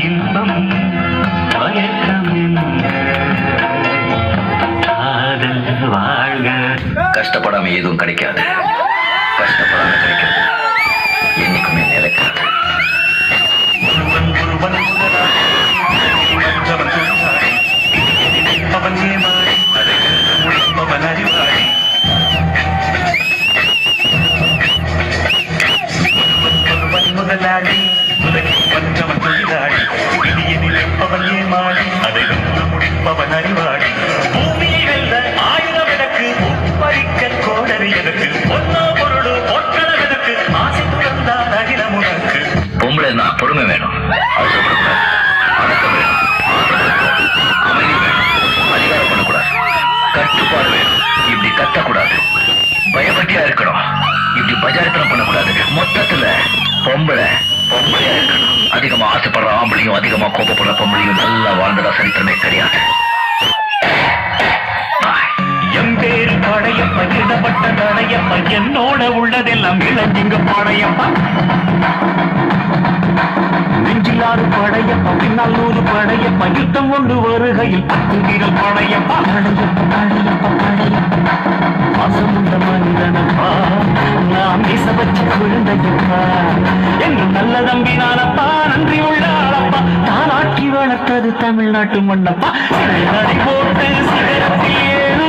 இன்பம் வாழ்க. கஷ்டப்படாம எதுவும் கிடைக்காது, கஷ்டப்படாம கிடைக்கிறது என்னைக்குமே நிலைக்காது. முதலாளி மற்றவன் தொழிலாளி விதியதிலே அவன் ஏமாளி அதை வென்று முடிப்பவன் அறிவாளி. பூமியை வெல்ல ஆயுதம் எனக்கு, பறிக்க கோடரி எனக்கு, பொன்னோ பொருளோ பொற்களம் எனக்கு, ஆசை துறந்தான் அகிலம் உனக்கு. பொம்பளை நான் பொறுமை வேணும், அவசரப்படக்கூடாது, அடக்கம் வேணும், அமைதி வேணும், அதிகாரம் பண்ணக்கூடாது, கட்டுப்பாடு வேணும், இப்படி கத்தக்கூடாது, பயபக்தியா இருக்கணும், இப்படி பஜாரத்தனம் பண்ணக்கூடாது. மொத்தத்துல பொம்பளையா இருக்கணும். அதிகமா ஆசைப்படுற ஆம்பளையும் அதிகமா கோபப்படுற பொம்பளையும் நல்லா வாழ்ந்ததா சரித்திரமே கிடையாது. எம்பேரு படையப்ப இடப்பட்ட தடையப்ப என்னோட உள்ளதெல்லாம் இளஞ்சிங்க படையப்பா. நெஞ்சிலாறு படையப்ப பின்னால் 100 படையப்ப யுத்தம் கொண்டு வருகையில் 10 வீரல் படையப்பா. பாசமுண்ட மனிதனப்பா, நாம் மீச வச்ச குழந்தையப்பா, எங்கள் நல்ல தம்பி நானப்பா, நன்றி உள்ள ஆளப்பா, நான் ஆட்சி வளர்த்தது தமிழ்நாட்டு மண்ணப்பா. நடை போட்டு சிகரத்தில் ஏறு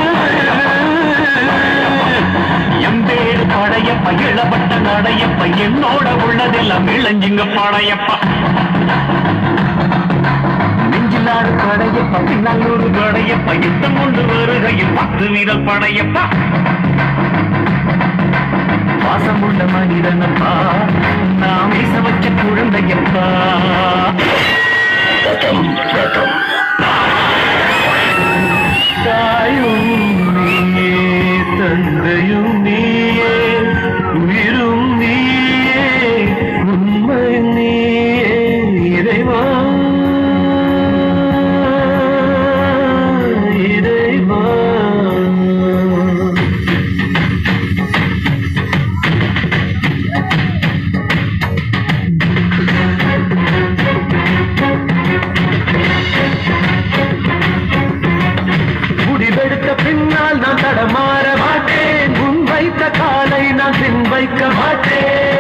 எம்பேடு படையப்ப இளப்பட்ட நடையப்ப என்னோட உள்ளதெல்லாம் இளஞ்சிங்க படையப்பா. நெஞ்சிலாடு படையப்ப பின்னால் 100 படையப்ப யுத்தம் கொண்டு வருகையில் 10 வீரல் படையப்பா. பாசமுள்ள மனிதனப்பா, நாம் மீச வச்ச குழந்தையப்பா. தாயும் நீயே, தந்தையும் நீயே, உயிரும் நீயே, உண்மை நீயே, இறைவா இறைவா. முடிவெடுத்த பின்னால் நான் தடமாற மாட்டேன், முன் வைத்த காலை நான் பின் வைக்க மாட்டேன்.